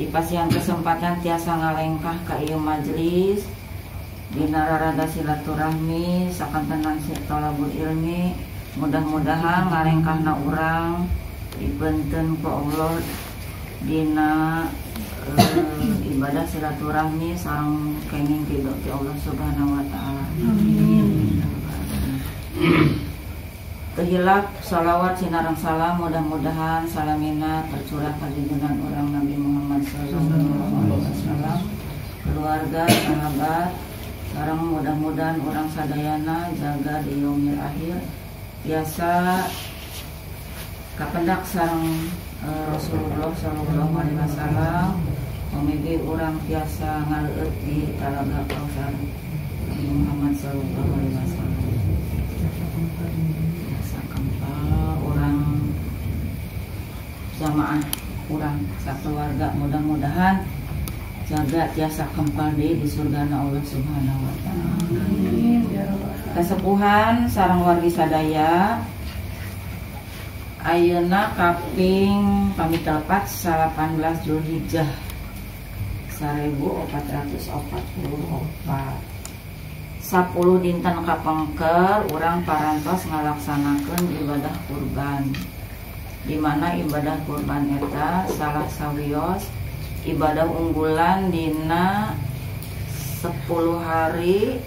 dipasihan kesempatan tiasa ngalengkah ka ieu majelis dina raraga silaturahmi sakantenan talabul ilmi. Mudah-mudahan ngalengkahna urang dibeunteun ku Allah dina ibadah silaturahmi sareng kenging ridho ti Allah Subhanahu wa taala. Amin. Tehilap salawat sinareng salam mudah-mudahan salamina tercurah ka junjungan urang Nabi Muhammad sallallahu alaihi wasallam, keluarga, sahabat, sareng mudah-mudahan urang sadayana jaga di yaumil akhir biasa kapendak sareng Rasulullah sallallahu alaihi wasallam memiliki urang biasa ngaleueut di Talaga Kausar Nabi Muhammad sallallahu alaihi wasallam. Jamaah urang sakeluarga mudah-mudahan jaga tiasa kempal di surgana Allah Subhanahu wa taala. Kasepuhan sareng wargi sadaya ayeuna kaping pami telepat 18 Zulhijjah 1444 10 dinten kapengker urang parantos ngalaksanakeun ibadah kurban, di mana ibadah kurban eta salah sawios ibadah unggulan dina 10 hari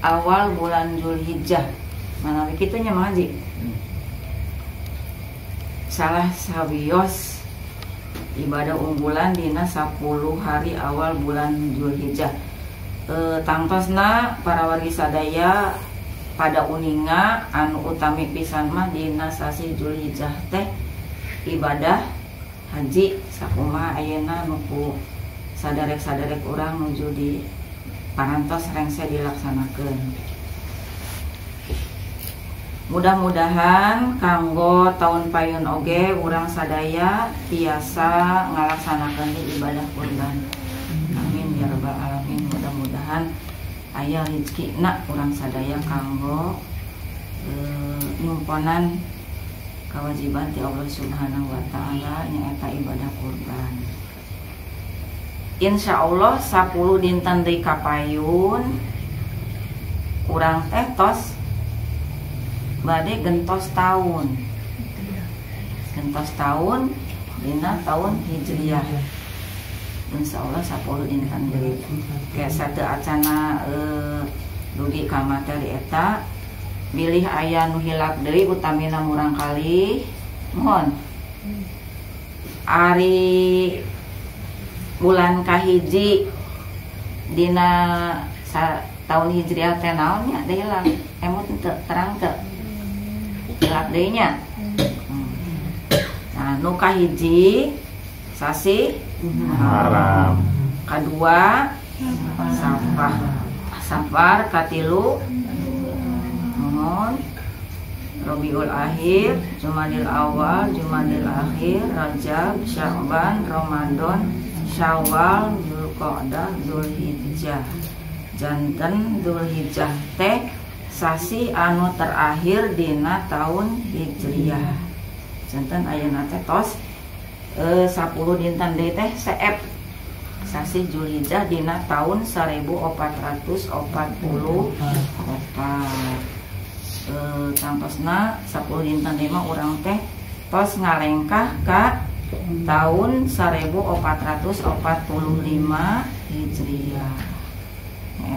awal bulan Zulhijjah. Manawi kitu nya Mang Haji. Salah sawios ibadah unggulan dina 10 hari awal bulan Zulhijjah. Tangtosna para wargi sadaya pada uninga anu utami pisan mah dina sasi Zulhijjah teh ibadah haji sakumaha ayeuna nuku sadarek-sadarek urang nuju di parantos rengse dilaksanakeun. Mudah-mudahan kanggo tahun payun oge urang sadaya tiasa ngalaksanakeun ibadah kurban. Amin ya rabbal alamin. Mudah-mudahan aya rezekina urang sadaya kanggo nyumponan kewajiban ti Allah Subhanahu wa taala nyaeta ibadah kurban. Insyaallah 10 dinten deui kapayun urang teh tos bade gentos tahun. Gentos tahun dina tahun Hijriyah. Insyaallah 10 dinten deui. Kayak satu acana dugi ka materi eta bilih aya nu hilap deui utamina murang kali mohon ari bulan kahiji dina tahun Hijriah teh naon nya deui lah emot teu terang teu hilap deui nya. Nah nu kahiji sasi Muharram, kadua Safar, katilu Rabiul Akhir, Jumadil Awal, Jumadil Akhir, Rajab, Sya'ban, Ramadan, Syawal, Dzulqa'dah, Dzulhijjah. Janten Dzulhijjah teh sasi anu terakhir dina tahun Hijriyah. Janten ayeuna teh tos 10 dinten deui teh seep sasi Zulhijjah dina tahun 1444. Tangtosna 10 dinten deui mah urang teh tos ngalengkah ka tahun 1445 Hijriah.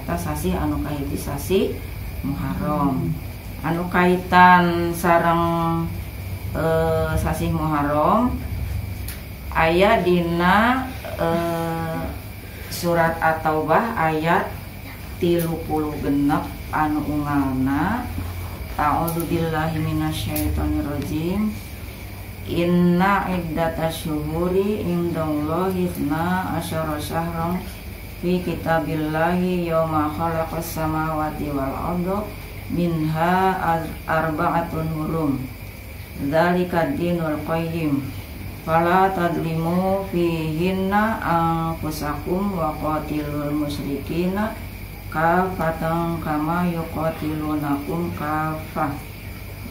Eta sasi anu kahiji sasi Muharram. Anu kaitan sareng sasi Muharram aya dina surat At-Taubah ayat 36 anu unggalna a'udzubillahi minasyaitonirrajim. Inna iddatasyuhuri indallahi 12 syahran fi kitabillahi yauma khalaqas samawati wal arda minha arba'atun hurum dzalika dinul qayyim fala tadlimu fihinna anfusakum wa qatilul musyrikina kafatan kama yuqatilunakum kafah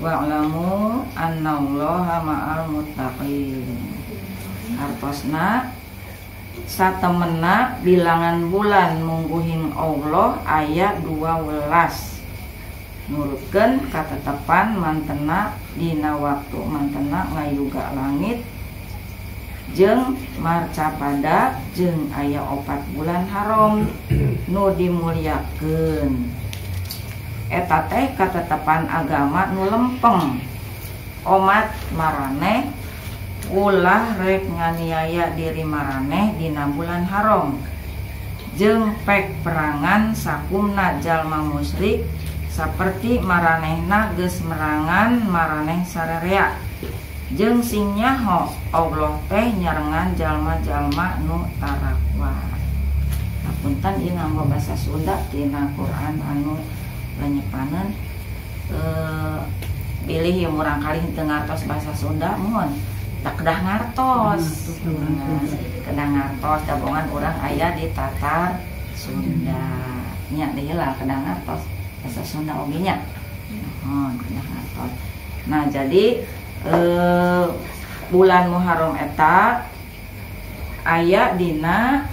wa'lamu annallaha ma'al muttaqin. Artosna satemena bilangan bulan mungguhing Allah ayat 12 nurutkeun katetepan mantena dina waktu mantena ngayuga langit jeung marcapada jeung aya 4 bulan haram nu dimuliakeun. Eta teh katetepan agama nu lempeng. Omat maraneh ulah rek nganiaya diri maraneh dina bulan haram jeung pek perangan sakumna jalma musyrik saperti maranehna geus merangan maraneh sarerea jeung sing nyaho Allah teh nyarengan jalma-jalma nu tarakwa. Hapunten ieu nganggo basa Sunda tina Quran anu lanyepaneun pilih yang murang kali henteu ngartos basa Sunda mohon tak kedah ngartos. Kedah ngartos gabungan urang aya di Tatar Sunda nya deui lah kedah ngartos basa Sunda oge nya. Kedah ngartos. Nah jadi bulan Muharram eta aya dina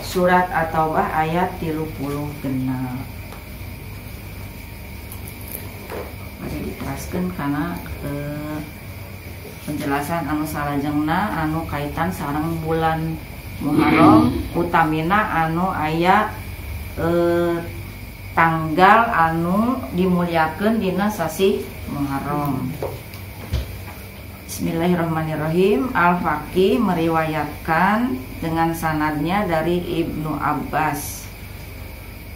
surat At-Taubah ayat 30 genap. Pada diteraskeun kana penjelasan anu salajengna anu kaitan sareng bulan Muharram utamina anu aya tanggal anu dimuliakeun dina sasi Muharram. Bismillahirrahmanirrahim. Al-Faqih meriwayatkan dengan sanadnya dari Ibnu Abbas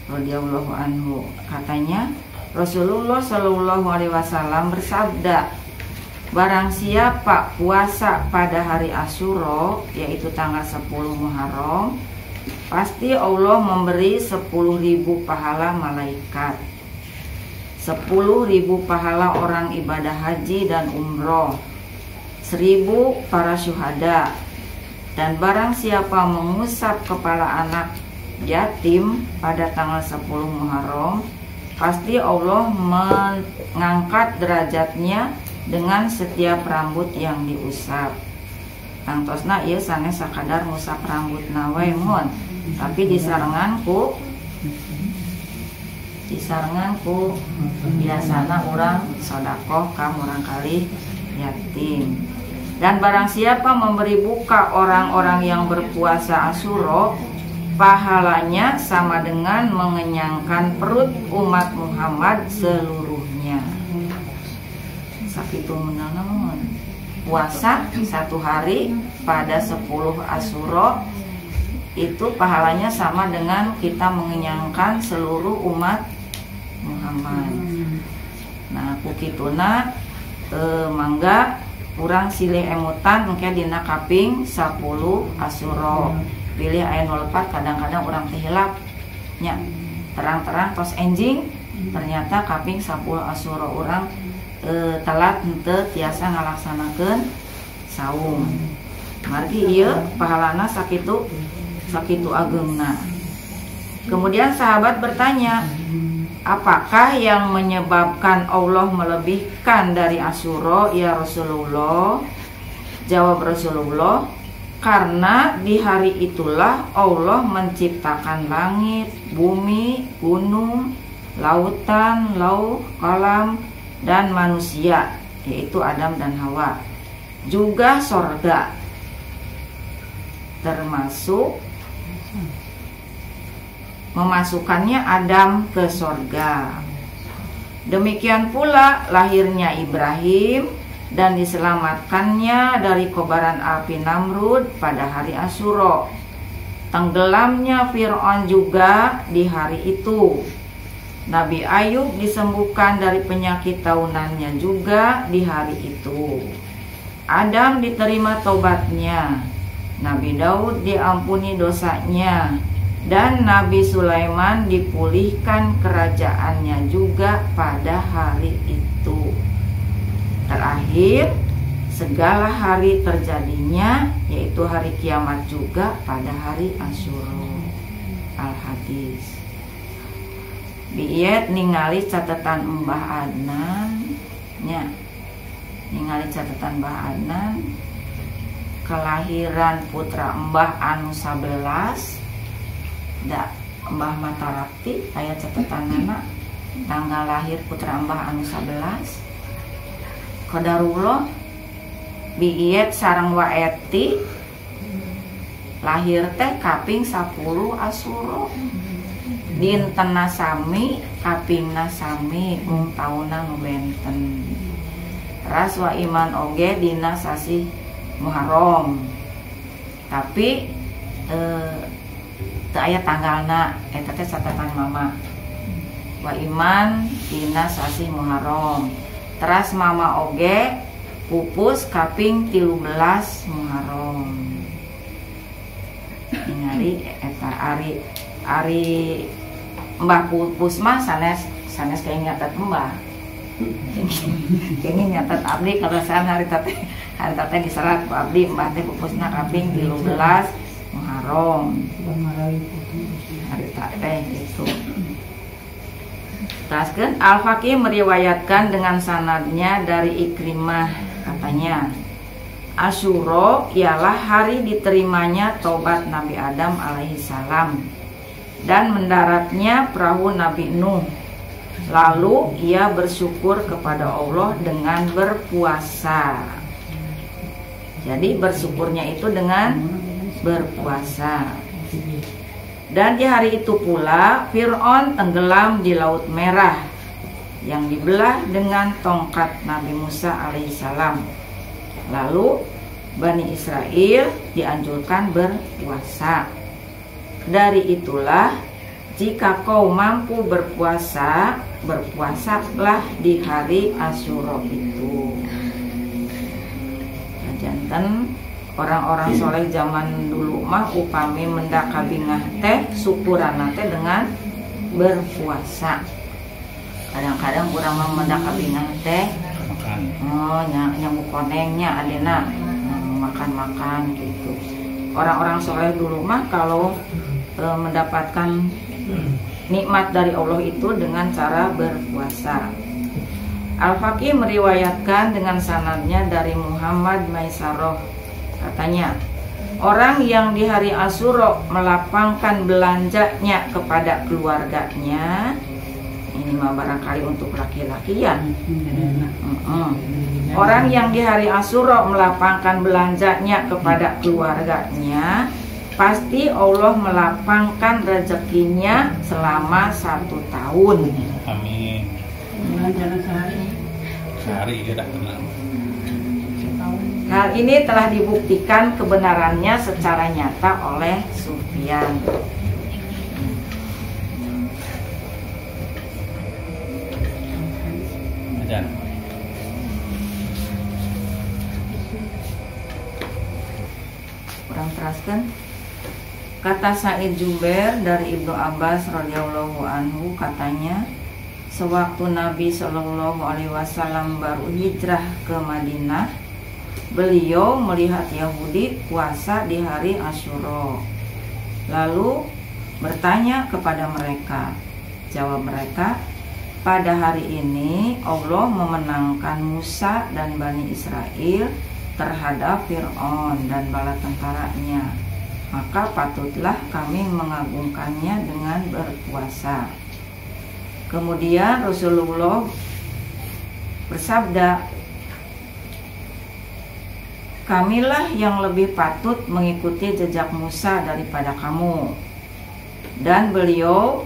radhiyallahu anhu, katanya Rasulullah Shallallahu alaihi wasallam bersabda, barang siapa puasa pada hari Asyura yaitu tanggal 10 Muharram, pasti Allah memberi 10.000 pahala malaikat, 10.000 pahala orang ibadah haji dan umroh, 1.000 para syuhada. Dan barang siapa mengusap kepala anak yatim pada tanggal 10 Muharram, pasti Allah mengangkat derajatnya dengan setiap rambut yang diusap. Tangtosna ieu sanes sakadar ngusap rambutna we mun, tapi disarengan ku biasana urang sedekah ka urang kali yatim. Dan barang siapa memberi buka orang-orang yang berpuasa Asyura, pahalanya sama dengan mengenyangkan perut umat Muhammad seluruhnya. Sakitu meunang puasa 1 hari pada 10 Asyura itu pahalanya sama dengan kita mengenyangkan seluruh umat Muhammad. Nah kukituna mangga urang silih emutan engke dina kaping 10 Asyura. Pilih aya 04 kadang-kadang urang teh hilap nya terang-terang tos enjing ternyata kaping 10 Asyura urang telat henteu tiasa ngalaksanakeun saum. Margi ieu pahalana sakitu ageungna. Kemudian sahabat bertanya, apakah yang menyebabkan Allah melebihkan dari Asyura ya Rasulullah? Jawab Rasulullah, karena di hari itulah Allah menciptakan langit, bumi, gunung, lautan, lauh, kolam, dan manusia, yaitu Adam dan Hawa. Juga sorga, termasuk memasukkannya Adam ke sorga. Demikian pula lahirnya Ibrahim dan diselamatkannya dari kobaran api Namrud pada hari Asyura. Tenggelamnya Fir'aun juga di hari itu. Nabi Ayub disembuhkan dari penyakit tahunannya juga di hari itu. Adam diterima tobatnya. Nabi Daud diampuni dosanya. Dan Nabi Sulaiman dipulihkan kerajaannya juga pada hari itu. Terakhir, segala hari terjadinya, yaitu hari kiamat juga pada hari Asyura. Al-Hadis. Biet ningali catatan Mbah Adnan nya. Ningali catatan Mbah Adnan kelahiran putra Mbah anu 11 da Mbah Matarapti aya catatanana tanggal lahir putra Mbah anu 11 qadarullah biiet sareng waeti lahir teh kaping 10 Asyura dinten sami kapingna sami mung tauna nu benten ras wa iman oge dina sasi Muharram tapi teu aya tanggalna eta teh catatan mama wa iman dina sasi Muharram teras mama oge pupus kaping 13 Muharram ningali eta ari Mbah pupus mah sanes kayak nyatet Mbah kayaknya nyatet abdi kalasan hari tate diserat ku abdi Mbah teh pupusna kaping 13 Muharram hari tate gitu. Taskeun Al-Faqih meriwayatkan dengan sanadnya dari Ikrimah katanya Asyura ialah hari diterimanya taubat Nabi Adam alaihi salam dan mendaratnya perahu Nabi Nuh. Lalu ia bersyukur kepada Allah dengan berpuasa. Jadi bersyukurnya itu dengan berpuasa. Dan di hari itu pula Fir'aun tenggelam di Laut Merah yang dibelah dengan tongkat Nabi Musa alaihissalam. Lalu Bani Israel dianjurkan berpuasa. Dari itulah jika kau mampu berpuasa, berpuasalah di hari Asyura itu. Janten orang-orang soleh zaman dulu mah upami mendak kabingah teh syukuran teh dengan berpuasa. Kadang-kadang kurang mah mendak kabingah teh nyamuk konengnya adena makan-makan gitu. Orang-orang soleh dulu mah kalau mendapatkan nikmat dari Allah itu dengan cara berpuasa. Al-Faqih meriwayatkan dengan sanadnya dari Muhammad Maisaroh katanya orang yang di hari Asyura melapangkan belanjanya kepada keluarganya, ini mah barangkali untuk laki-laki ya. Orang yang di hari Asyura melapangkan belanjanya kepada keluarganya, pasti Allah melapangkan rezekinya selama 1 tahun. Amin. Sehari ya dah tenang. Hal ini telah dibuktikan kebenarannya secara nyata oleh Sufyan. Ajan. Kurang teraskan. Kata Sa'id Jubair dari Ibnu Abbas radhiyallahu anhu katanya, sewaktu Nabi Shallallahu alaihi wasallam baru hijrah ke Madinah, beliau melihat Yahudi puasa di hari Asyura. Lalu bertanya kepada mereka. Jawab mereka, pada hari ini Allah memenangkan Musa dan Bani Israel terhadap Fir'aun dan bala tentaranya. Maka patutlah kami mengagungkannya dengan berpuasa. Kemudian Rasulullah bersabda, kamilah yang lebih patut mengikuti jejak Musa daripada kamu. Dan beliau,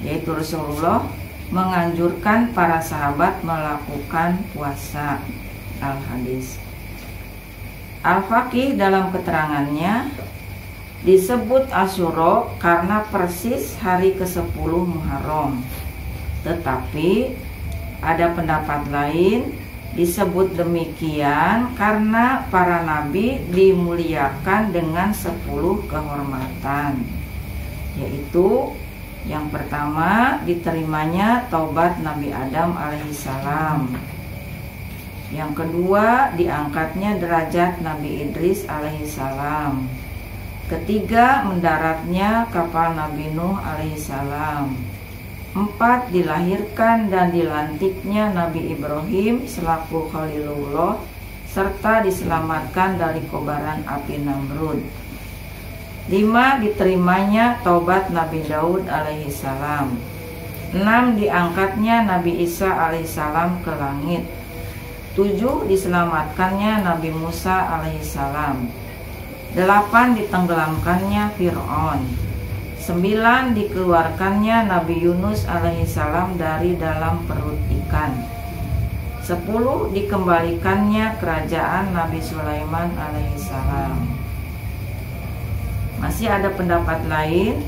yaitu Rasulullah, menganjurkan para sahabat melakukan puasa. Al-Hadis. Al-Faqih dalam keterangannya disebut Asyura karena persis hari ke-10 Muharram. Tetapi ada pendapat lain disebut demikian karena para nabi dimuliakan dengan 10 kehormatan, yaitu yang pertama diterimanya taubat Nabi Adam alaihissalam, yang kedua diangkatnya derajat Nabi Idris alaihissalam, ketiga mendaratnya kapal Nabi Nuh alaihissalam, 4 dilahirkan dan dilantiknya Nabi Ibrahim selaku Khalilullah serta diselamatkan dari kobaran api Namrud. 5. Diterimanya taubat Nabi Daud alaihissalam. 6. Diangkatnya Nabi Isa alaihissalam ke langit. 7. Diselamatkannya Nabi Musa alaihissalam. 8. Ditenggelamkannya Fir'aun. 9. Dikeluarkannya Nabi Yunus alaihissalam dari dalam perut ikan. 10. Dikembalikannya kerajaan Nabi Sulaiman alaihissalam. Masih ada pendapat lain,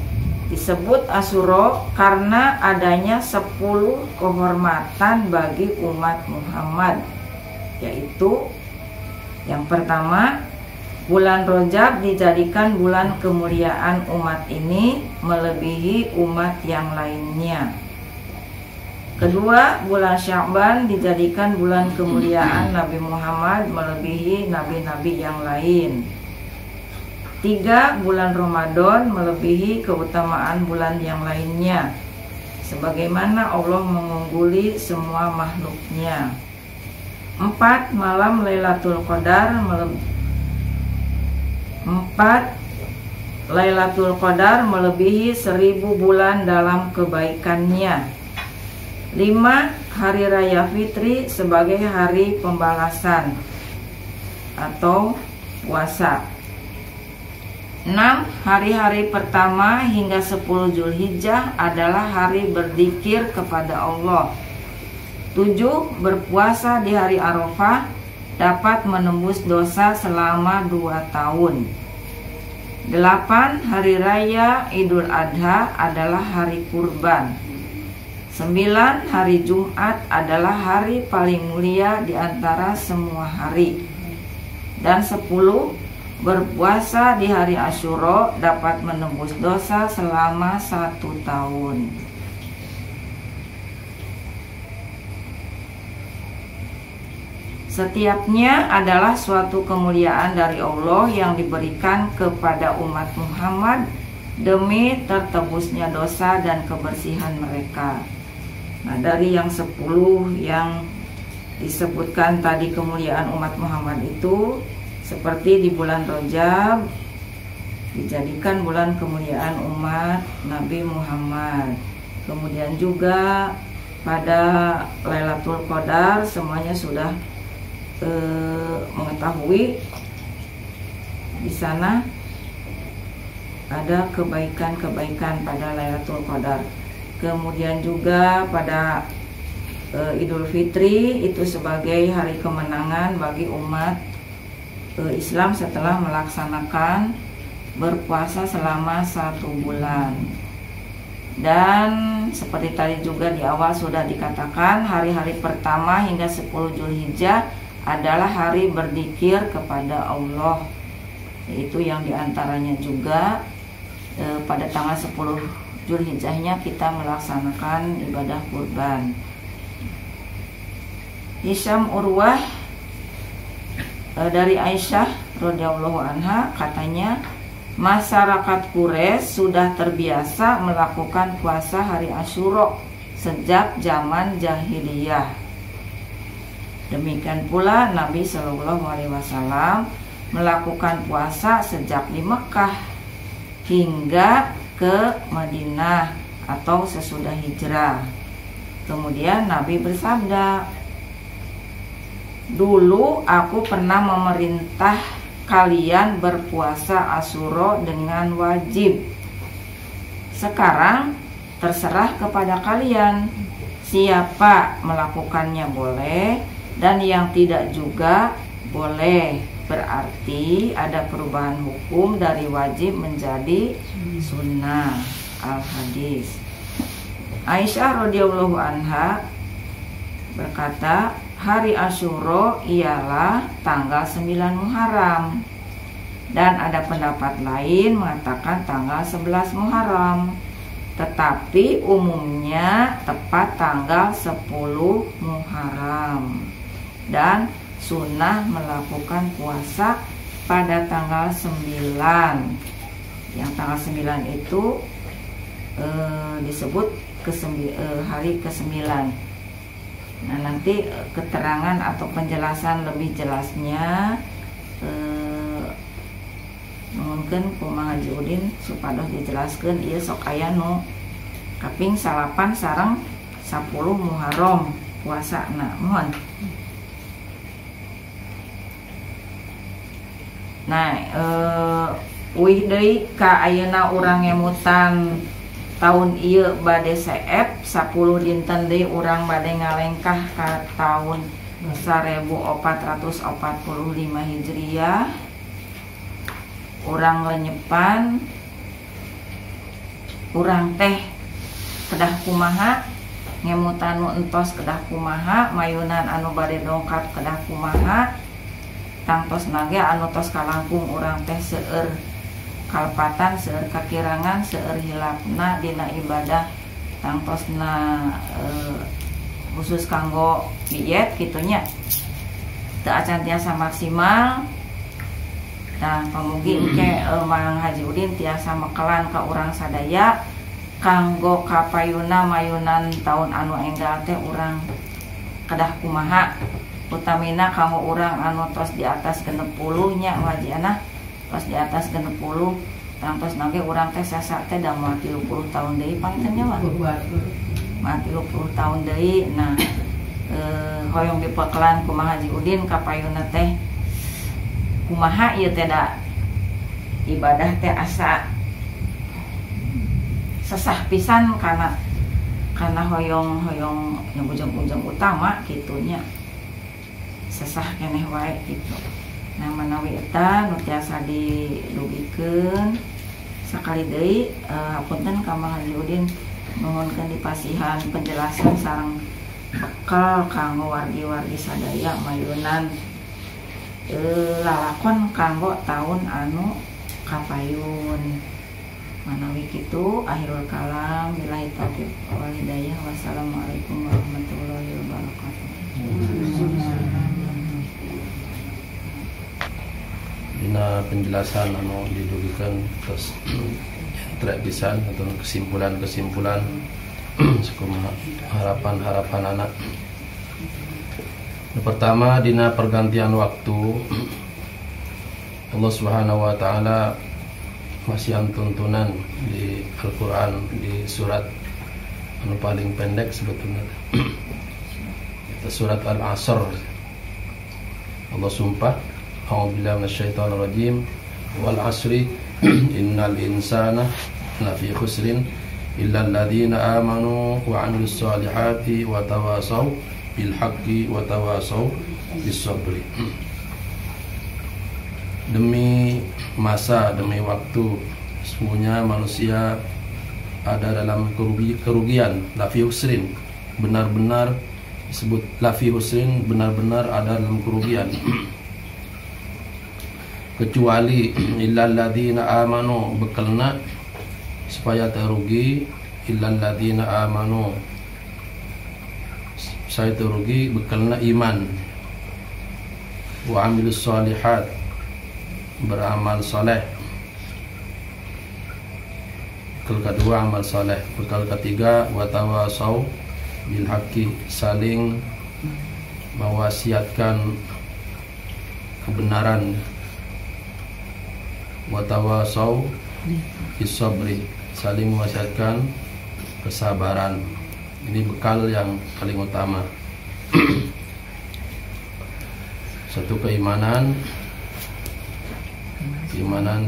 disebut Asyura karena adanya 10 kehormatan bagi umat Muhammad, yaitu yang pertama, bulan Rajab dijadikan bulan kemuliaan umat ini melebihi umat yang lainnya. Kedua, bulan Sya'ban dijadikan bulan kemuliaan Nabi Muhammad melebihi nabi-nabi yang lain. 3. Bulan Ramadan melebihi keutamaan bulan yang lainnya, sebagaimana Allah mengungguli semua makhluknya. 4. Malam Lailatul Qadar melebihi 1000 bulan dalam kebaikannya. 5. Hari Raya Fitri sebagai hari pembalasan atau puasa. 6. Hari-hari pertama hingga 10 Zulhijjah adalah hari berzikir kepada Allah. 7. Berpuasa di hari Arafah dapat menembus dosa selama 2 tahun. 8. Hari Raya Idul Adha adalah hari kurban. 9. Hari Jumat adalah hari paling mulia di antara semua hari. Dan 10. Berpuasa di hari Asyura dapat menembus dosa selama 1 tahun. Setiapnya adalah suatu kemuliaan dari Allah yang diberikan kepada umat Muhammad demi tertebusnya dosa dan kebersihan mereka. Nah, dari yang 10 yang disebutkan tadi kemuliaan umat Muhammad itu, seperti di bulan Rajab dijadikan bulan kemuliaan umat Nabi Muhammad. Kemudian juga pada Lailatul Qadar semuanya sudah mengetahui di sana ada kebaikan-kebaikan pada Lailatul Qadar. Kemudian juga pada Idul Fitri itu sebagai hari kemenangan bagi umat Islam setelah melaksanakan berpuasa selama 1 bulan. Dan seperti tadi juga di awal sudah dikatakan, hari-hari pertama hingga 10 Zulhijjah adalah hari berzikir kepada Allah, yaitu yang diantaranya juga pada tanggal 10 Zulhijjahnya kita melaksanakan ibadah kurban. Hisham Urwah dari Aisyah radhiyallahu anha katanya, masyarakat Quraisy sudah terbiasa melakukan puasa hari Asyura sejak zaman jahiliyah. Demikian pula Nabi Shallallahu Alaihi Wasallam melakukan puasa sejak di Mekah hingga ke Madinah atau sesudah hijrah. Kemudian Nabi bersabda, dulu aku pernah memerintah kalian berpuasa Asyura dengan wajib. Sekarang terserah kepada kalian, siapa melakukannya boleh dan yang tidak juga boleh. Berarti ada perubahan hukum dari wajib menjadi sunnah. Al-Hadis. Aisyah radhiyallahu anha berkata, hari Asyura ialah tanggal 9 Muharram. Dan ada pendapat lain mengatakan tanggal 11 Muharram. Tetapi umumnya tepat tanggal 10 Muharram. Dan sunnah melakukan puasa pada tanggal 9. Yang tanggal 9 itu disebut hari ke-9. Nah, nanti keterangan atau penjelasan lebih jelasnya mungkin kumaha Haji Udin supados dijelaskan ieu sok aya nu kaping 8 sareng 10 Muharram puasana mohon. Nah, uih deui ka ayeuna urang ngemutan tahun ieu bade seep 10 dinten deui urang bade ngalengkah ka tahun 1445 Hijriah. Urang lenyepan urang teh kedah kumaha ngemutan nu entos kedah kumaha mayunan anu bade dongkap kedah kumaha tangtos nage anu tos kalangkung urang teh seueur kalpatan seueur kakirangan seueur hilapna dina ibadah tangtosna khusus kanggo diet gitunya teu acan tiasa maksimal. Nah, pamugi engke Mang Haji Udin tiasa mekelan ka urang sadaya kanggo kapayuna mayunan tahun anu enggal teh urang kedah kumaha utamina kanggo urang anu tos di atas 60 nya wajiana tos di atas 60 tangtos nage urang teh sasa teh da moal 30 tahun deui pantennya mah. Moal 30 tahun deui. Nah, hoyong dipekelan ku Mang Haji Udin kapayuna teh kumaha ieu teh da ibadah teh asa sesah pisan karena hoyong yang ujung-ujung utama gitunya sesah keneh wae gitu. Nah, manawi eta nu tiasa dilugikeun sakali deui hapunten ka Mang Haji Udin nuhunkeun dipasihan penjelasan sareng bekal kanggo wargi-wargi sadaya mayunan lalakon kanggo tahun anu kapayun. Manawi kitu akhirul kalam billahi taufiq wal hidayah. Wassalamualaikum warahmatullahi wabarakatuh. Dina penjelasan anu didugikan terus trek pisan atau kesimpulan-kesimpulan sakumaha harapan-harapan anak. Pertama, dina pergantian waktu Allah Subhanahu wa taala masih tuntunan di Al-Qur'an di surat anu paling pendek sebetulnya. Surat Al-Asr. Allah sumpah, a'udzubillahi minasyaitonir rajim, wal 'asri innal insana lafi khusrin illa alladziina amanu wa 'amilus solihati wa tawasaw bil haqqi wa tawasaw bis sabri. Demi masa, demi waktu, semuanya manusia ada dalam kerugian. Lafi husrin, benar-benar disebut lafi husrin, benar-benar ada dalam kerugian. Kecuali illal ladzina amanu, bekalna supaya terugi illal ladzina amanu, saya terugi bekalna iman, wa amilus solihat, beramal soleh. Bekal kedua amal soleh. Bekal ketiga watawasaw bil haqqi, saling mewasiatkan kebenaran. Watawasaw bis sabri, saling mewasiatkan kesabaran. Ini bekal yang paling utama. Satu keimanan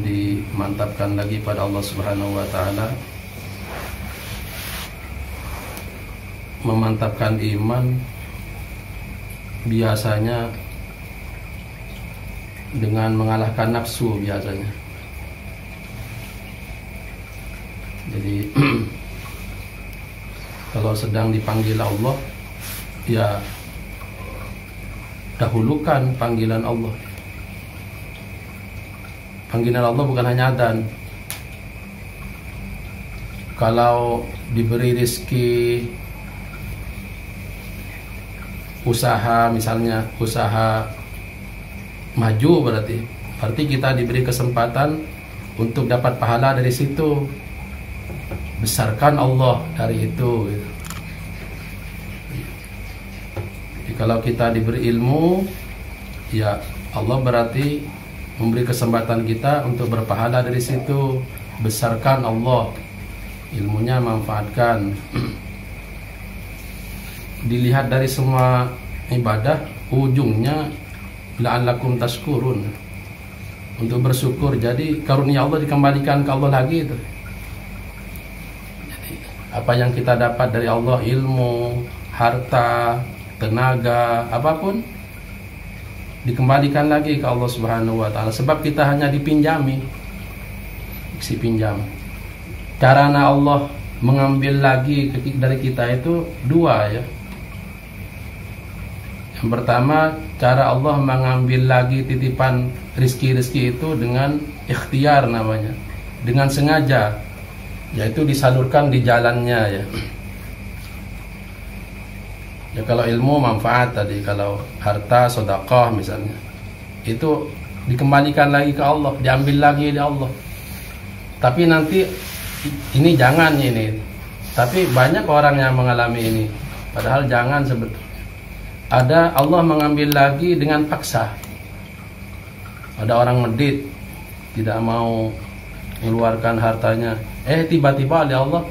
dimantapkan lagi pada Allah Subhanahu wa taala. Memantapkan iman biasanya dengan mengalahkan nafsu biasanya. Jadi kalau sedang dipanggil Allah, ya dahulukan panggilan Allah. Panggilan Allah bukan hanya adzan. Kalau diberi rezeki usaha, misalnya usaha maju, berarti kita diberi kesempatan untuk dapat pahala dari situ. Besarkan Allah dari itu. kalau kita diberi ilmu, ya Allah berarti memberi kesempatan kita untuk berpahala dari situ. Besarkan Allah ilmunya, manfaatkan. Dilihat dari semua ibadah, ujungnya la'allakum tashkurun, untuk bersyukur. Jadi karunia Allah dikembalikan ke Allah lagi itu. Jadi, apa yang kita dapat dari Allah, ilmu, harta, tenaga, apapun, dikembalikan lagi ke Allah Subhanahu wa taala. Sebab kita hanya dipinjami, si pinjam. Karena Allah mengambil lagi dari kita itu dua, ya. Yang pertama, cara Allah mengambil lagi titipan rizki-rizki itu dengan ikhtiar namanya, dengan sengaja, yaitu disalurkan di jalannya, ya. Ya kalau ilmu manfaat tadi, kalau harta sedekah misalnya, itu dikembalikan lagi ke Allah, diambil lagi dari Allah. Tapi nanti ini jangan ini. Tapi banyak orang yang mengalami ini. Padahal jangan sebetulnya. Ada Allah mengambil lagi dengan paksa. Ada orang medit, tidak mau mengeluarkan hartanya. Tiba-tiba oleh Allah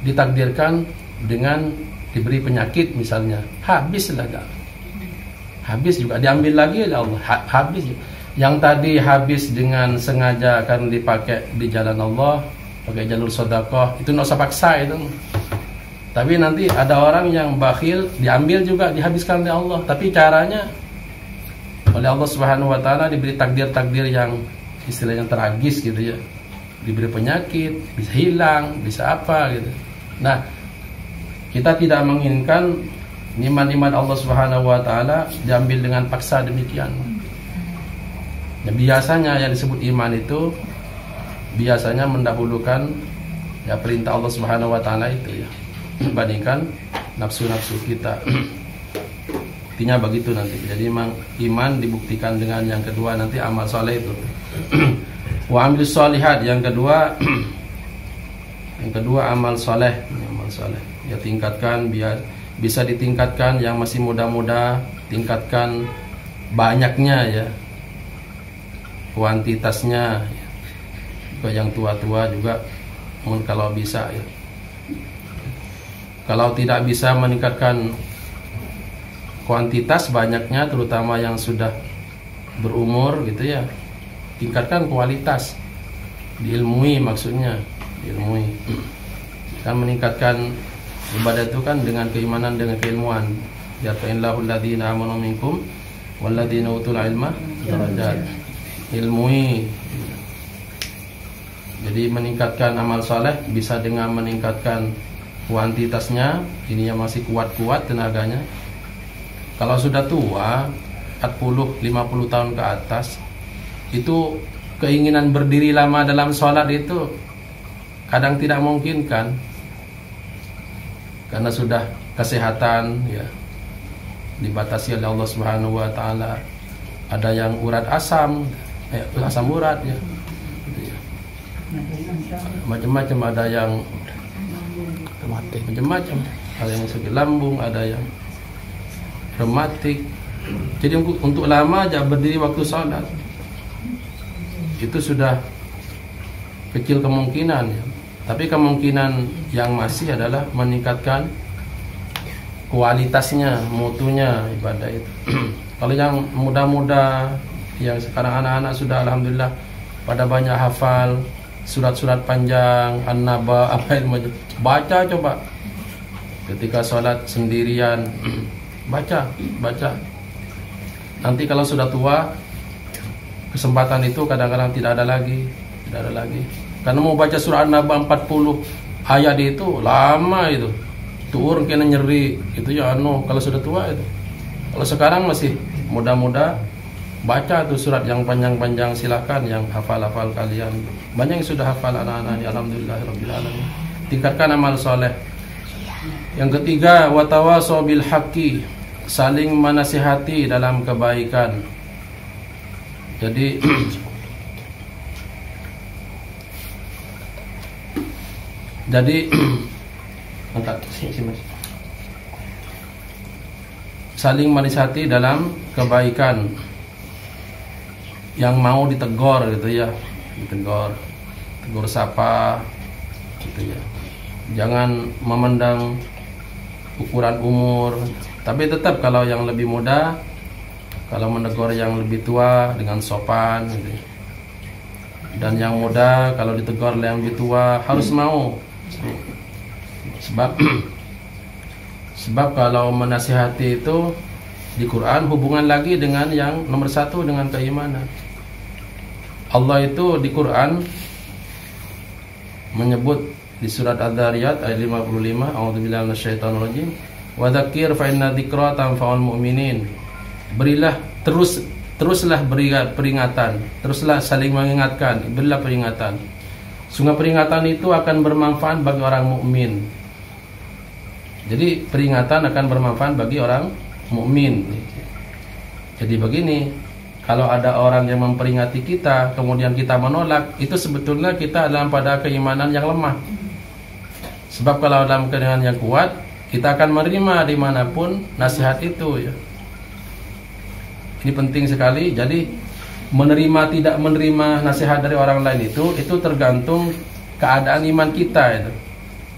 ditakdirkan dengan diberi penyakit misalnya. Habislah. Habis juga diambil lagi oleh Allah. Habis. Yang tadi habis dengan sengaja akan dipakai di jalan Allah, pakai jalur sedekah, itu nggak usah paksa itu. Tapi nanti ada orang yang bakhil, diambil juga, dihabiskan oleh Allah. Tapi caranya oleh Allah Subhanahu wa taala diberi takdir-takdir yang istilahnya tragis gitu, ya. Diberi penyakit, bisa hilang, bisa apa gitu. Nah, kita tidak menginginkan nikmat-nikmat Allah Subhanahu wa taala diambil dengan paksa demikian. Ya, biasanya yang disebut iman itu biasanya mendahulukan ya perintah Allah Subhanahu wa taala itu, ya, dibandingkan nafsu-nafsu kita. Intinya begitu nanti. Jadi memang iman dibuktikan dengan yang kedua nanti amal soleh itu. Wa amilus sholihat, yang kedua amal soleh. Amal soleh ya tingkatkan, biar bisa ditingkatkan. Yang masih muda-muda tingkatkan banyaknya, ya, kuantitasnya. Juga yang tua-tua juga kalau bisa, ya. Kalau tidak bisa meningkatkan kuantitas, banyaknya, terutama yang sudah berumur gitu, ya, tingkatkan kualitas. Diilmui maksudnya, diilmui. Kan meningkatkan ibadah itu kan dengan keimanan, dengan keilmuan. Yarfa'illahu alladhina amanu minkum walladhina utul ilma darajat. Ilmui. Jadi meningkatkan amal soleh bisa dengan meningkatkan kuantitasnya. Ini yang masih kuat-kuat tenaganya. Kalau sudah tua 40-50 tahun ke atas, itu keinginan berdiri lama dalam sholat itu kadang tidak mungkin kan, karena sudah kesehatan, ya, dibatasi oleh Allah Subhanahu wa taala. Ada yang urat asam urat, ya, macam-macam. Ada yang macam-macam, ada yang sakit lambung, ada yang rematik. Jadi untuk lama aja berdiri waktu sholat itu sudah kecil kemungkinan, ya. Tapi kemungkinan yang masih adalah meningkatkan kualitasnya, mutunya ibadah itu. Kalau yang muda-muda, yang sekarang anak-anak sudah alhamdulillah pada banyak hafal surat-surat panjang, an-naba, apa itu, baca coba. Ketika sholat sendirian, baca. Nanti kalau sudah tua, kesempatan itu kadang-kadang tidak ada lagi. Karena mau baca surah An-Naba 40 ayat itu lama itu. Turun kena nyeri. Itu ya kalau sudah tua itu. Kalau sekarang masih muda-muda, baca tuh surat yang panjang-panjang, silakan yang hafal-hafal kalian. Banyak yang sudah hafal anak-anak, alhamdulillahirabbil alamin. Tingkatkan amal soleh. Yang ketiga, watawasau bil haqqi, saling menasihati dalam kebaikan. Jadi angkat sini Mas. saling menasihati dalam kebaikan, yang mau ditegur gitu ya, tegur sapa gitu ya. Jangan memandang ukuran umur, tapi tetap kalau yang lebih muda, kalau menegur yang lebih tua dengan sopan gitu ya. Dan yang muda kalau ditegur oleh yang lebih tua harus mau. Sebab kalau menasihati itu di Quran hubungan lagi dengan yang nomor satu, dengan keimanan. Allah itu di Quran menyebut di surat Adz-Dzariyat ayat 55, a'udzubillahi minasyaitonir rajim, wa dzakir fa inna dzikra tanfa'ul mu'minin. Berilah teruslah beri peringatan, teruslah saling mengingatkan, berilah peringatan. Sungguh peringatan itu akan bermanfaat bagi orang mukmin. Jadi peringatan akan bermanfaat bagi orang mukmin. Jadi begini, kalau ada orang yang memperingati kita, kemudian kita menolak, itu sebetulnya kita dalam pada keimanan yang lemah. Sebab kalau dalam keimanan yang kuat, kita akan menerima dimanapun nasihat itu ya. Ini penting sekali. Jadi menerima tidak menerima nasihat dari orang lain itu tergantung keadaan iman kita itu.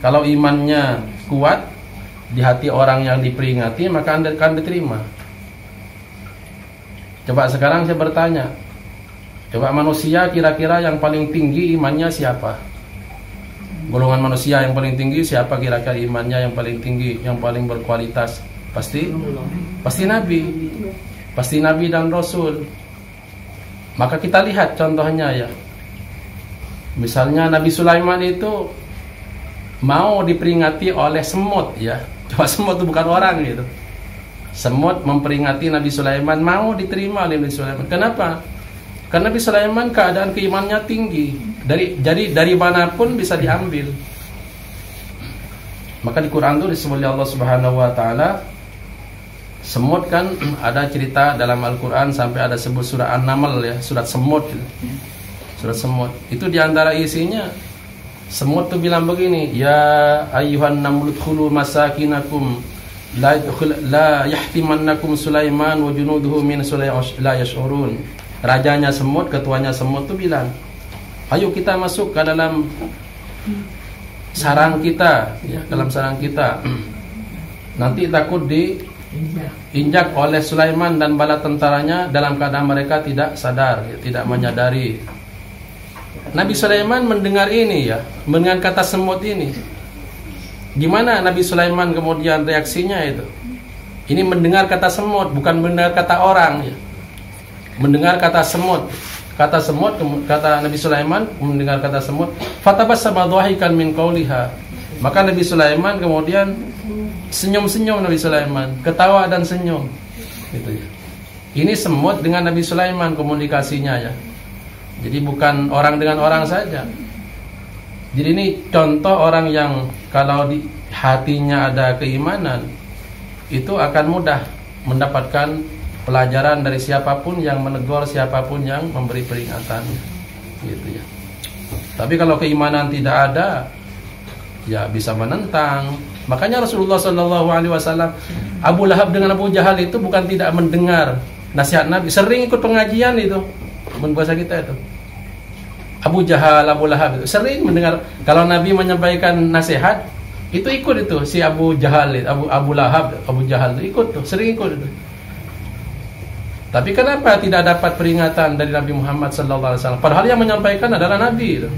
Kalau imannya kuat di hati orang yang diperingati, maka akan diterima. Coba sekarang saya bertanya, coba manusia kira-kira yang paling tinggi imannya siapa? Golongan manusia yang paling tinggi siapa kira-kira imannya yang paling tinggi, yang paling berkualitas? Pasti Nabi. Pasti Nabi dan Rasul. Maka kita lihat contohnya ya. Misalnya Nabi Sulaiman itu mau diperingati oleh semut ya. Coba semut itu bukan orang gitu. Semut memperingati Nabi Sulaiman, mau diterima oleh Nabi Sulaiman. Kenapa? Karena Nabi Sulaiman keadaan keimanannya tinggi. Jadi dari manapun bisa diambil. Maka di Quran itu disebut oleh Allah Subhanahu wa taala, semut kan ada cerita dalam Al-Quran sampai ada sebut surah An-Naml ya, surat semut gitu. Surat semut. Itu diantara isinya semut tuh bilang begini, ya ayyuhan namlu dkhulu masakinakum la yahtimannakum Sulaiman wa junuduhu min la yash'urun. Rajanya semut, ketuanya semut tuh bilang, ayo kita masuk ke dalam sarang kita ya, dalam sarang kita. Nanti takut diinjak oleh Sulaiman dan bala tentaranya dalam keadaan mereka tidak sadar ya, tidak menyadari. Nabi Sulaiman mendengar ini ya, mendengar kata semut ini. Gimana Nabi Sulaiman kemudian reaksinya itu? Ini mendengar kata semut, bukan mendengar kata orang ya. Mendengar kata semut. Kata semut, kata Nabi Sulaiman mendengar kata semut, fatabassama dhahikan min qawliha. Maka Nabi Sulaiman kemudian senyum-senyum, Nabi Sulaiman ketawa dan senyum gitu ya. Ini semut dengan Nabi Sulaiman komunikasinya ya. Jadi bukan orang dengan orang saja. Jadi ini contoh orang yang kalau di hatinya ada keimanan, itu akan mudah mendapatkan pelajaran dari siapapun yang menegur, siapapun yang memberi peringatan gitu ya. Tapi kalau keimanan tidak ada, ya bisa menentang. Makanya Rasulullah SAW, Abu Lahab dengan Abu Jahal itu bukan tidak mendengar nasihat Nabi, sering ikut pengajian itu, bahasa kita itu. Abu Jahal, Abu Lahab itu sering mendengar kalau Nabi menyampaikan nasihat, itu ikut itu si Abu Jahal, Abu Lahab, Abu Jahal itu ikut tuh, sering ikut itu. Tapi kenapa tidak dapat peringatan dari Nabi Muhammad SAW? Padahal yang menyampaikan adalah Nabi itu.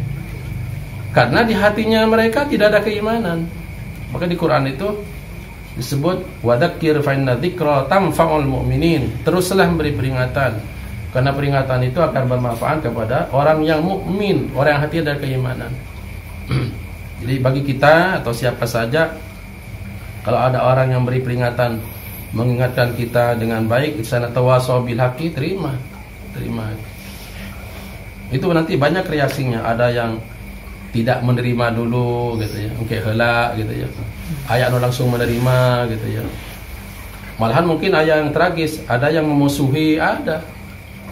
Karena di hatinya mereka tidak ada keimanan. Maka di Quran itu disebut wadzakir fa inna dzikra tanfa'ul mu'minin. Teruslah memberi peringatan. Karena peringatan itu akan bermanfaat kepada orang yang mukmin, orang yang hati ada keimanan. Jadi bagi kita atau siapa saja, kalau ada orang yang beri peringatan, mengingatkan kita dengan baik, sana tawasau bil haqqi, terima. Itu nanti banyak reaksinya. Ada yang tidak menerima dulu gitu ya, kayak heula gitu ya. Ayat langsung menerima gitu ya. Malahan mungkin ayat yang tragis, ada yang memusuhi, ada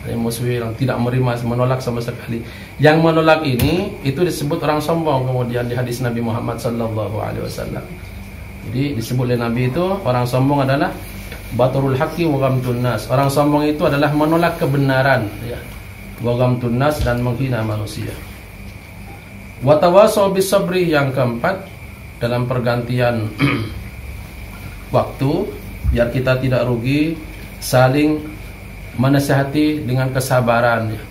yang musuhi, yang tidak menerima, menolak sama sekali. Yang menolak ini itu disebut orang sombong kemudian di hadis Nabi Muhammad SAW. Jadi disebut oleh Nabi itu orang sombong adalah baturul haqqi wa ghamtun nas. Orang sombong itu adalah menolak kebenaran, ya. Wa ghamtun nas, dan menghina manusia. Wa tawasaw bis sabri, yang keempat, dalam pergantian waktu biar kita tidak rugi, saling menasihati dengan kesabaran, ya.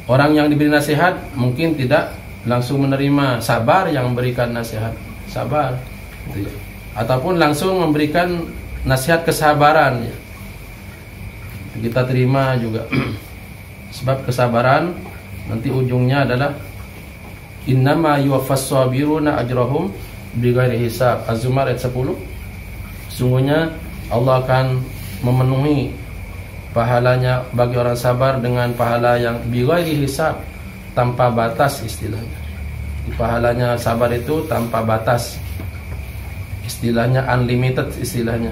Orang yang diberi nasihat mungkin tidak langsung menerima, sabar yang memberikan nasihat, sabar, gitu ya. Ataupun langsung memberikan nasihat kesabaran, ya. Kita terima juga. Sebab kesabaran nanti ujungnya adalah innama yuwaffas sabiruna ajrahum bighairi hisab. Az-Zumar ayat 10. Sungguhnya Allah akan memenuhi pahalanya bagi orang sabar dengan pahala yang bighairi hisab, tanpa batas istilahnya. Pahalanya sabar itu tanpa batas, istilahnya unlimited istilahnya.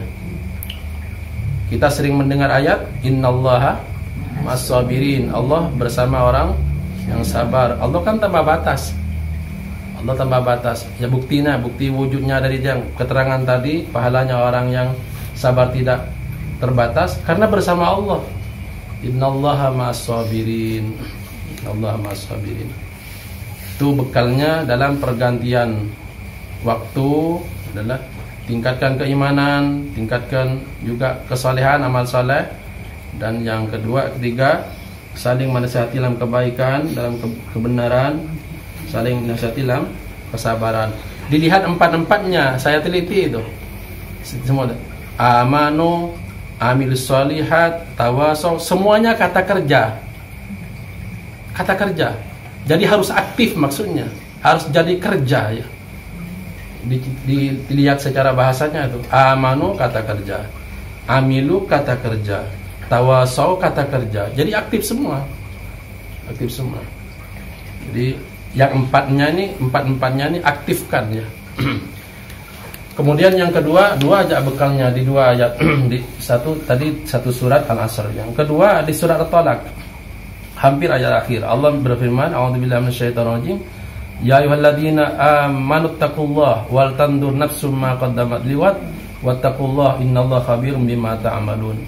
Kita sering mendengar ayat innallaha ma'as-sabirin, Allah bersama orang yang sabar. Allah kan tanpa batas, Allah tanpa batas. Ya bukti wujudnya dari yang keterangan tadi, pahalanya orang yang sabar tidak terbatas karena bersama Allah. Innallaha ma'as-sabirin, Allah ma'as-sabirin. Itu bekalnya dalam pergantian waktu adalah tingkatkan keimanan, tingkatkan juga kesalehan, amal saleh, dan yang ketiga saling menasihati dalam kebaikan, dalam kebenaran, saling menasihati dalam kesabaran. Dilihat empat-empatnya, saya teliti itu semua. Amanu, amilus sholihat, tawasaw, semuanya kata kerja. Kata kerja. Jadi harus aktif, maksudnya harus jadi kerja, ya. Dilihat secara bahasanya itu. Amanu kata kerja, amilu kata kerja, tawasaw kata kerja. Jadi aktif semua. Aktif semua. Jadi yang empat-empatnya ini aktifkan, ya. Kemudian yang kedua, dua aja bekalnya di dua ayat. Satu surat Al-Asr, yang kedua di surat At-Talaq, hampir ayat akhir. Allah berfirman, a'udzubillahi minasyaitonir rajim, ya ayyuhalladzina amanu taqullaha wal tandur nafsum ma qaddamat liwat wattaqullaha innallaha khabirum bima ta'malun.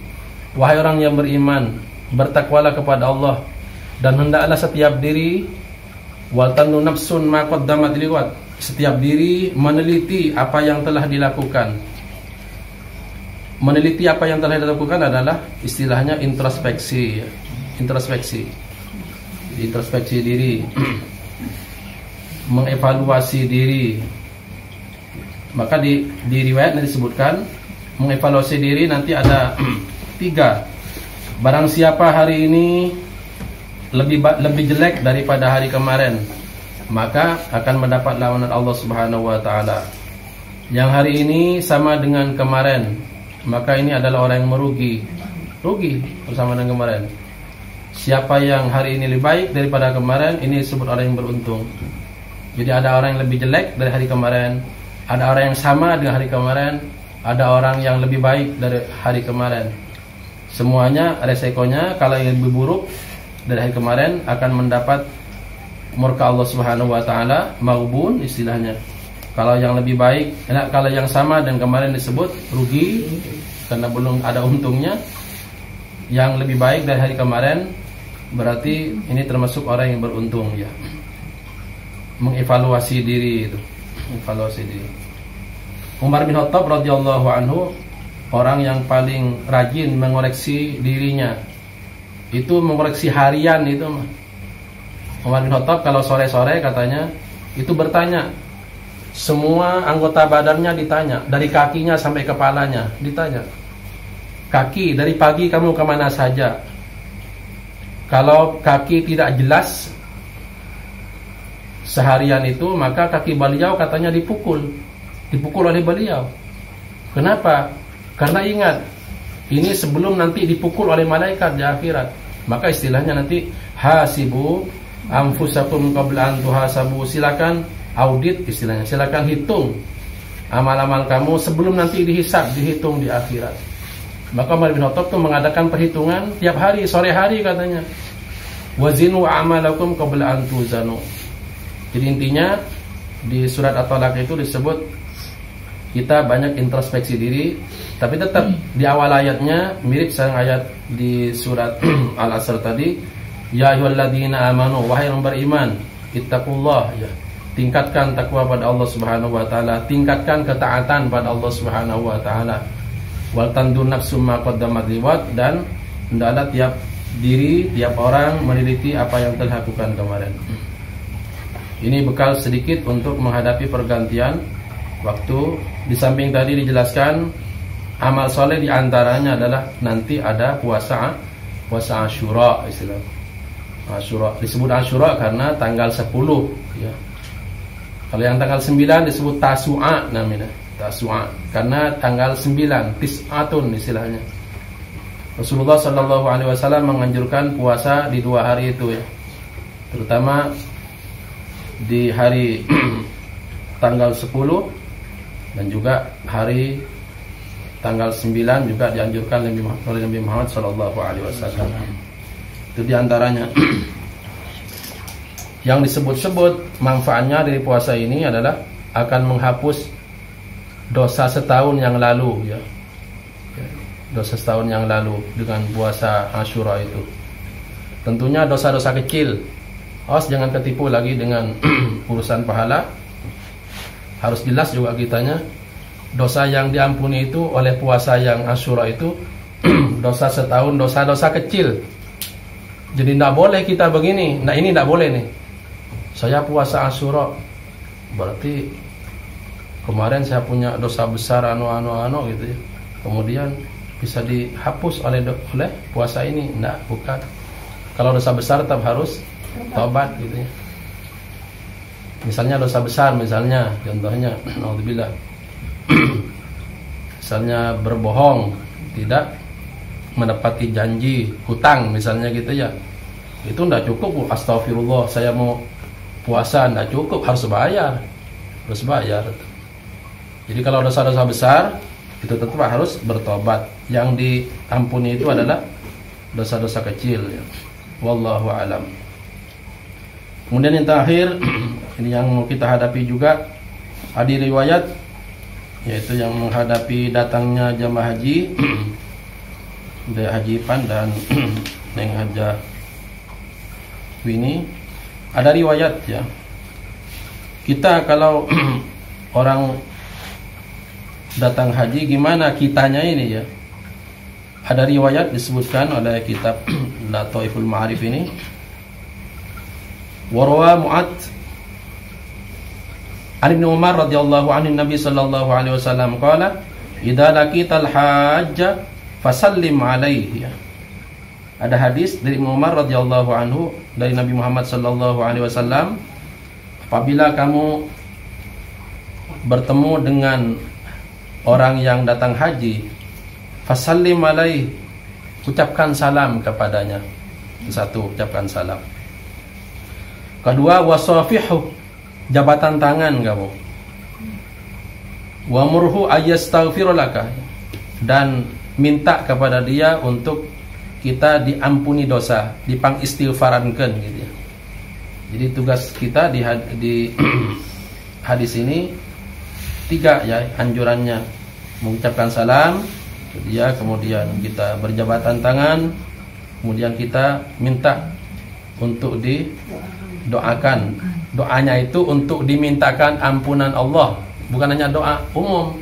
Wahai orang yang beriman, bertakwalah kepada Allah, dan hendaklah setiap diri wal tandur nafsun ma qaddamat liwat, setiap diri meneliti apa yang telah dilakukan. Meneliti apa yang telah dilakukan adalah istilahnya introspeksi, ya. Introspeksi diri, mengevaluasi diri. Maka di riwayat disebutkan mengevaluasi diri nanti ada 3. Barang siapa hari ini lebih jelek daripada hari kemarin, maka akan mendapat lawanan Allah Subhanahu wa taala. Yang hari ini sama dengan kemarin, maka ini adalah orang yang merugi bersama dengan kemarin. Siapa yang hari ini lebih baik daripada kemarin, ini disebut orang yang beruntung. Jadi ada orang yang lebih jelek dari hari kemarin, ada orang yang sama dengan hari kemarin, ada orang yang lebih baik dari hari kemarin. Semuanya resikonya kalau yang lebih buruk dari hari kemarin akan mendapat murka Allah Subhanahu wa taala, maubun istilahnya. Kalau yang lebih baik, kalau yang sama dan kemarin disebut rugi karena belum ada untungnya. Yang lebih baik dari hari kemarin berarti ini termasuk orang yang beruntung, ya. Mengevaluasi diri itu, evaluasi diri. Umar bin Khattab radhiyallahu anhu orang yang paling rajin mengoreksi dirinya. Itu mengoreksi harian itu. Umar bin Khattab kalau sore-sore katanya itu bertanya, semua anggota badannya ditanya, dari kakinya sampai kepalanya ditanya. Kaki, dari pagi kamu kemana saja? Kalau kaki tidak jelas seharian itu, maka kaki beliau katanya dipukul oleh beliau. Kenapa? Karena ingat, ini sebelum nanti dipukul oleh malaikat di akhirat. Maka istilahnya nanti hasibu anfusakum qabla an tuhasabu, silakan audit istilahnya, silakan hitung amal-amal kamu sebelum nanti dihitung di akhirat. Maka Umar bin Khattab itu mengadakan perhitungan tiap hari, sore hari katanya. Wazinu a'malakum qabla an tuzanu. Jadi intinya di surat At-Talaq itu disebut kita banyak introspeksi diri, tapi tetap di awal ayatnya mirip dengan ayat di surat Al-Asr tadi, ya ayyuhalladzina amanu, wahai yang beriman, ittaqullah, ya, tingkatkan takwa pada Allah Subhanahu wa taala, tingkatkan ketaatan pada Allah Subhanahu wa taala. Wal tandur nafsum ma qaddamat liwat, dan hendaklah tiap diri, tiap orang meneliti apa yang telah lakukan kemarin. Ini bekal sedikit untuk menghadapi pergantian waktu. Di samping tadi dijelaskan amal soleh diantaranya adalah nanti ada puasa Asyura, istilah Asyura. Disebut Asyura karena tanggal 10, ya. Kalau yang tanggal 9 disebut Tasu'a namanya. Tasu'a karena tanggal 9, Tis'atun istilahnya. Rasulullah sallallahu alaihi wasallam menganjurkan puasa di 2 hari itu, ya. Terutama di hari tanggal 10 dan juga hari tanggal 9 juga dianjurkan oleh Nabi Muhammad sallallahu alaihi wasallam. Itu diantaranya. Yang disebut-sebut manfaatnya dari puasa ini adalah akan menghapus dosa setahun yang lalu, ya. Dosa setahun yang lalu dengan puasa Asyura itu. Tentunya dosa-dosa kecil. Awas jangan ketipu lagi dengan urusan pahala. Harus jelas juga kitanya, dosa yang diampuni itu oleh puasa yang Asyura itu dosa setahun, dosa-dosa kecil. Jadi tidak boleh kita begini. Nah, ini tidak boleh nih. Saya puasa Asyura, berarti kemarin saya punya dosa besar anu gitu, ya. Kemudian bisa dihapus oleh puasa ini. Tidak, bukan. Kalau dosa besar tetap harus taubat gitu, ya. Misalnya dosa besar, misalnya contohnya naudzubillah, misalnya berbohong, tidak menepati janji, hutang misalnya gitu, ya. Itu tidak cukup, astagfirullah saya mau puasa, tidak cukup, harus bayar. Jadi kalau dosa-dosa besar itu tetap harus bertobat. Yang diampuni itu adalah dosa-dosa kecil, ya. Wallahu alam. Kemudian yang terakhir, ini yang kita hadapi juga ada riwayat, yaitu yang menghadapi datangnya jamaah haji dari Haji Pan dan Neng Haja Wini. Ada riwayat, ya, kita kalau orang datang haji gimana kitanya ini, ya. Ada riwayat disebutkan oleh kitab Lataiful Ma'arif ini, warwa Mu'ad an Ibnu Umar radhiyallahu anhu Nabi sallallahu alaihi wasallam qala idza laqital hajja fasallim alaihi. Ada hadis dari Ibnu Umar radhiyallahu anhu dari Nabi Muhammad sallallahu alaihi wasallam, apabila kamu bertemu dengan orang yang datang haji, fasallim alaihi, ucapkan salam kepadanya. Satu, ucapkan salam. Kedua, wasafihu, jabatan tangan kamu. Wa murhu ayastaghfir laka, dan minta kepada dia untuk kita diampuni dosa, dipang istighfarankeun gitu, ya. Jadi tugas kita di hadis ini 3, ya, anjurannya. Mengucapkan salam ke dia, kemudian kita berjabatan tangan, kemudian kita minta untuk didoakan. Doanya itu untuk dimintakan ampunan Allah, bukan hanya doa umum.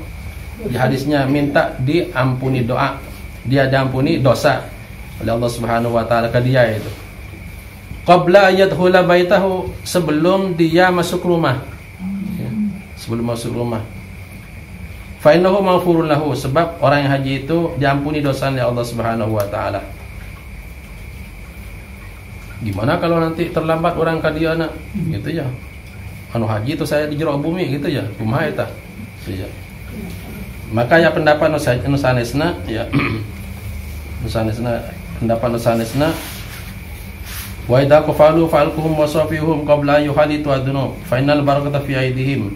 Di hadisnya minta diampuni doa, dia diampuni dosa oleh Allah Subhanahu wa taala ke dia itu. Qabla yadkhula baitahu, sebelum dia masuk rumah. Ya, sebelum masuk rumah. Fa innahu maghfurun lahu, sebab orang yang haji itu diampuni dosanya Allah Subhanahu wa taala. Gimana kalau nanti terlambat orang ka dia nak gitu, ya. Anu haji itu saya di jero bumi gitu, ya. Kumaha eta? Ya. Maka ya pendapat nusanesna, ya. Pendapat nusanesna wa idza qafalu fa'alkuhum wasafihum qabla yuhaditu adunu fa innal barakata fi aidihim.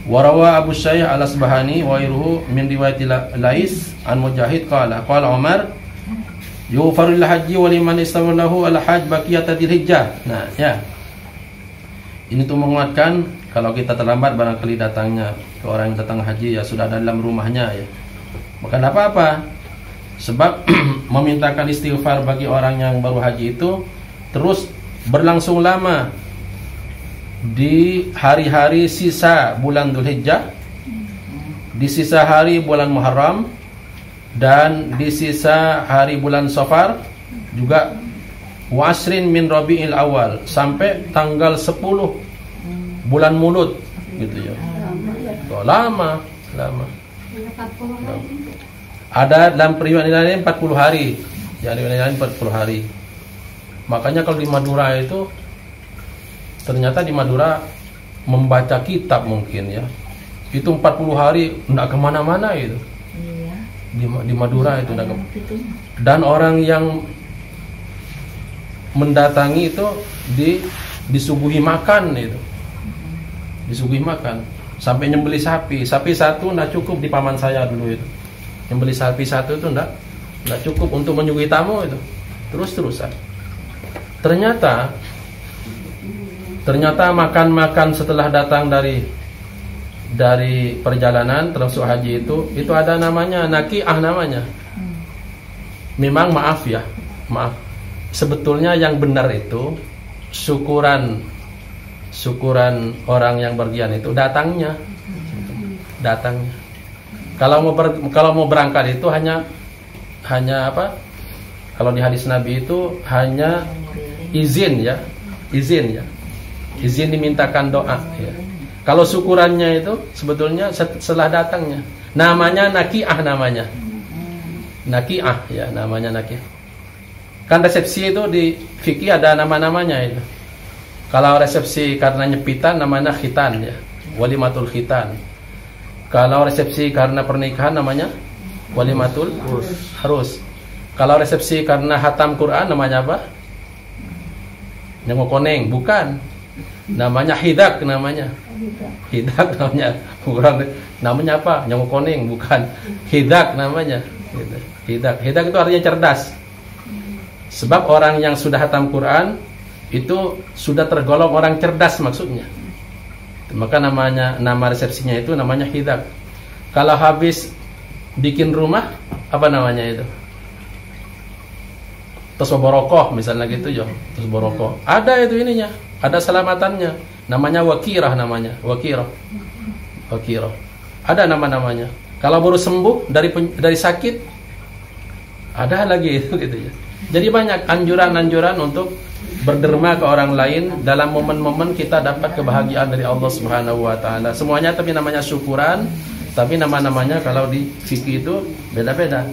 Warawa Abu Syaikh al-Asbahani wa iruhu min riwayat Lais an Mujahid qala Umar yufaril haji wa liman istamallahu al-hajj baqiyat dzilhijjah. Nah, ya. Ini tuh menguatkan Kalau kita terlambat barangkali datangnya ke orang yang datang haji, ya sudah ada dalam rumahnya ya, maka tidak apa-apa. Sebab memintakan istighfar bagi orang yang baru haji itu terus berlangsung lama di hari-hari sisa bulan Dzulhijjah, di sisa hari bulan Muharram, dan di sisa hari bulan Safar, juga wasrin min Rabiul Awal, sampai tanggal 10 bulan Mulut gitu ya. Oh, lama. Ada dalam periode lain 40 hari. Yang lain 40 hari. Makanya kalau di Madura itu, ternyata di Madura membaca kitab mungkin ya, itu 40 hari enggak kemana-mana itu. Di Madura itu enggak dan orang yang mendatangi itu disuguhi makan itu. Disuguhi makan sampai nyembeli sapi satu enggak cukup di paman saya dulu itu. Nyembeli sapi satu itu enggak cukup untuk menyuguhi tamu itu. Terus-terusan. Ternyata makan setelah datang dari perjalanan termasuk haji itu ada namanya nakiah namanya. Memang maaf. Sebetulnya yang benar itu syukuran orang yang bergian itu datangnya. Kalau mau berangkat itu hanya apa? Kalau di hadis Nabi itu hanya izin ya. Izin dimintakan doa ya. Kalau syukurannya itu sebetulnya setelah datangnya. Namanya nakiah namanya. Nakiah ya, namanya nakiah. Kan resepsi itu di fikih ada nama-namanya itu. Kalau resepsi karena nyepitan namanya khitan ya. Walimatul khitan. Kalau resepsi karena pernikahan namanya walimatul harus. Kalau resepsi karena hatam Quran namanya apa? Nyengok koneng, bukan. Namanya hidak namanya. Hidak namanya. Bukan namanya apa? Nyengok koneng, bukan. Hidak namanya. Hidak itu artinya cerdas. Sebab orang yang sudah hatam Quran itu sudah tergolong orang cerdas maksudnya. Maka nama resepsinya itu namanya hidak. Kalau habis bikin rumah apa namanya itu? Tosborokoh misalnya gitu ya. Tosborokoh. Ada itu ininya, ada selamatannya. Namanya wakirah namanya. Wakirah. Ada nama-namanya. Kalau baru sembuh dari sakit ada lagi itu gitu ya. Jadi banyak anjuran-anjuran untuk berderma ke orang lain dalam momen-momen kita dapat kebahagiaan dari Allah Subhanahu wa taala. Semuanya tapi namanya syukuran, tapi nama-namanya kalau di fikih itu beda-beda.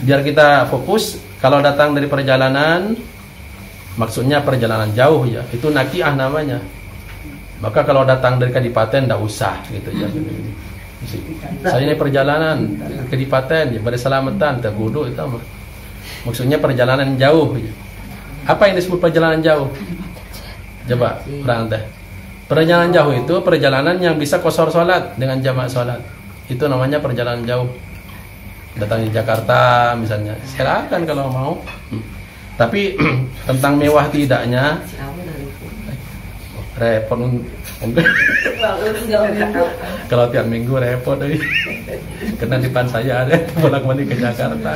Biar kita fokus, kalau datang dari perjalanan maksudnya perjalanan jauh ya, itu nakiah namanya. Maka kalau datang dari Kadipaten enggak usah gitu ya. Saya ini perjalanan ke Kadipaten ya, pada selamatan terkudu itu mah. Maksudnya perjalanan jauh ya. Apa yang disebut perjalanan jauh? Coba orang teh. Perjalanan jauh itu perjalanan yang bisa qashar salat dengan jamak salat. Itu namanya perjalanan jauh. Datang di Jakarta misalnya, silakan kalau mau. Tapi tentang mewah tidaknya repot. Kalau tiap minggu repot deh. Karena di depan saya ada bolak-balik ke Jakarta.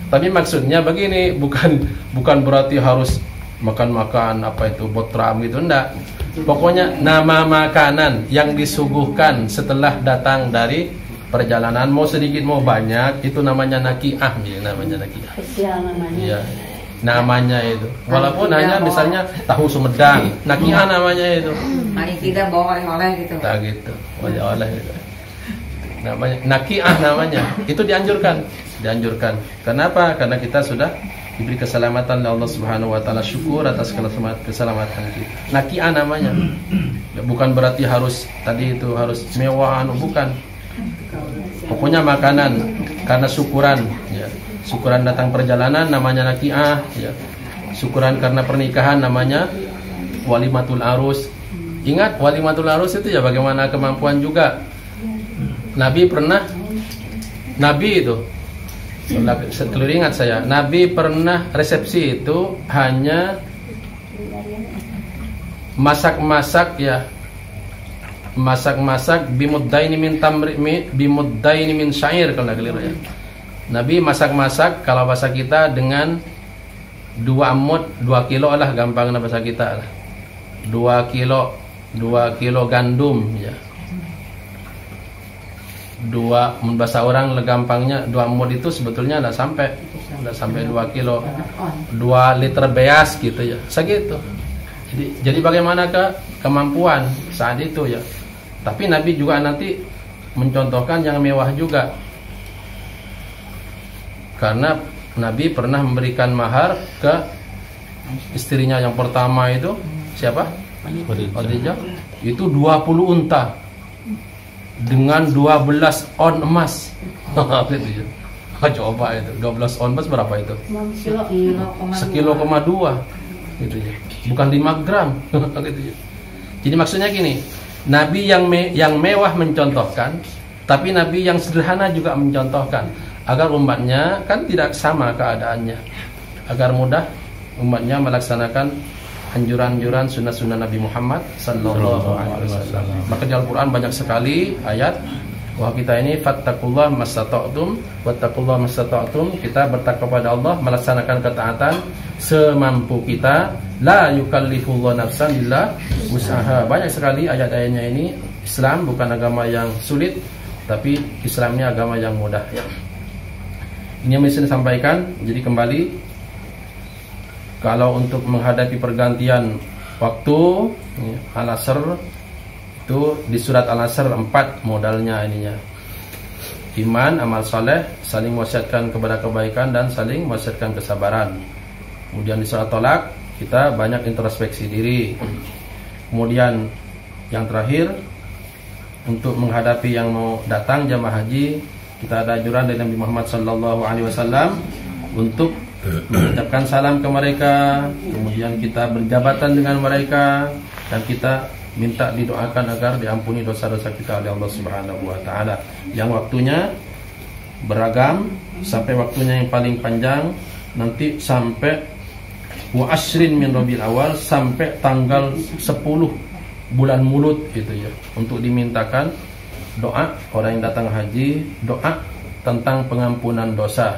Tapi maksudnya begini, bukan berarti harus makan apa itu botram gitu, enggak. Pokoknya nama makanan yang disuguhkan setelah datang dari perjalanan, mau sedikit mau banyak, itu namanya nakiah ya, namanya nakiah. Iya. Namanya itu. Walaupun hanya misalnya tahu Sumedang, nakiah namanya itu. Paling tidak bawa oleh-oleh gitu. Tak gitu. Oleh-oleh gitu. Namanya nakiah namanya. Itu dianjurkan. Kenapa? Karena kita sudah diberi keselamatan oleh Allah Subhanahu wa taala, syukur atas keselamatan kita. Nakiah namanya. Bukan berarti harus tadi itu harus mewah bukan. Pokoknya makanan karena syukuran ya. Syukuran datang perjalanan namanya nakiah ya. Syukuran karena pernikahan namanya walimatul arus. Ingat walimatul arus itu ya bagaimana kemampuan juga. Nabi itu setelah ingat saya, Nabi pernah resepsi itu hanya masak-masak ya, masak-masak bimuddaini min tamri bimuddaini min syair kalau nggak keliru ya. Nabi masak-masak kalau bahasa kita dengan 2 mud 2 kilo lah, gampangnya bahasa kita lah. 2 kilo gandum ya. 2 bahasa orang gampangnya 2 mud itu sebetulnya enggak sampai 2 kilo. 2 liter beas gitu ya. Segitu. Jadi bagaimanakah kemampuan saat itu ya. Tapi Nabi juga nanti mencontohkan yang mewah juga. Karena Nabi pernah memberikan mahar ke istrinya yang pertama itu siapa? Khadijah. Itu 20 unta dengan 12 on emas. Gitu ya. Coba itu 12 on emas berapa itu? 1,2 kilo gitu ya. Bukan 5 gram gitu ya. Jadi maksudnya gini, Nabi yang mewah mencontohkan, tapi Nabi yang sederhana juga mencontohkan agar umatnya kan tidak sama keadaannya, agar mudah umatnya melaksanakan anjuran-anjuran sunnah-sunnah Nabi Muhammad sallallahu alaihi wasallam. Maka di Al-Qur'an banyak sekali ayat bahwa kita ini fattaqullaha mastata'tum wattaqullaha mastata'tum, kita bertakwa kepada Allah, melaksanakan ketaatan semampu kita, la yukallifullahu nafsan illa wus'aha. Banyak sekali ayat-ayatnya ini. Islam bukan agama yang sulit, tapi Islam ini agama yang mudah ya. Ini yang bisa disampaikan. Jadi kembali, kalau untuk menghadapi pergantian waktu Al-Asr itu di surat Al-Asr 4 modalnya ininya. Iman, amal saleh, saling mewasiatkan kepada kebaikan dan saling mewasiatkan kesabaran. Kemudian di surat Tolak kita banyak introspeksi diri. Kemudian yang terakhir, untuk menghadapi yang mau datang jamaah haji, kita ada anjuran dari Nabi Muhammad sallallahu alaihi wasallam untuk mengucapkan salam ke mereka, kemudian kita berjabatan dengan mereka, dan kita minta didoakan agar diampuni dosa-dosa kita oleh Allah Subhanahu wa taala. Yang waktunya beragam, sampai waktunya yang paling panjang nanti sampai wa ashrin min Rabiul Awal, sampai tanggal 10 bulan Mulut gitu ya, untuk dimintakan doa orang yang datang haji, doa tentang pengampunan dosa.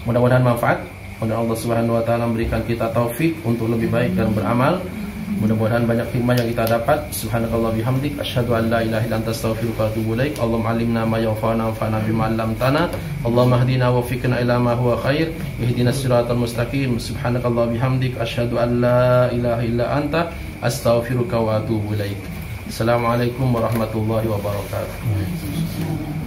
Mudah-mudahan manfaat. Mudah-mudahan Allah Subhanahu wa taala memberikan kita taufik untuk lebih baik dan beramal. Mudah-mudahan banyak hikmah yang kita dapat. Subhanakallah bihamdik, asyhadu an la ilaha illa anta astaghfiruka wa atubu ilaik. Allahumma allimna ma yanfa'una wanfa'na bima 'allamtana. Allahumma hdina wa waffiqna ila ma huwa khair. Ihdinas siratal mustaqim. Subhanakallah bihamdik, asyhadu an la ilaha illa anta astaghfiruka wa atubu ilaik. Assalamualaikum warahmatullahi wabarakatuh.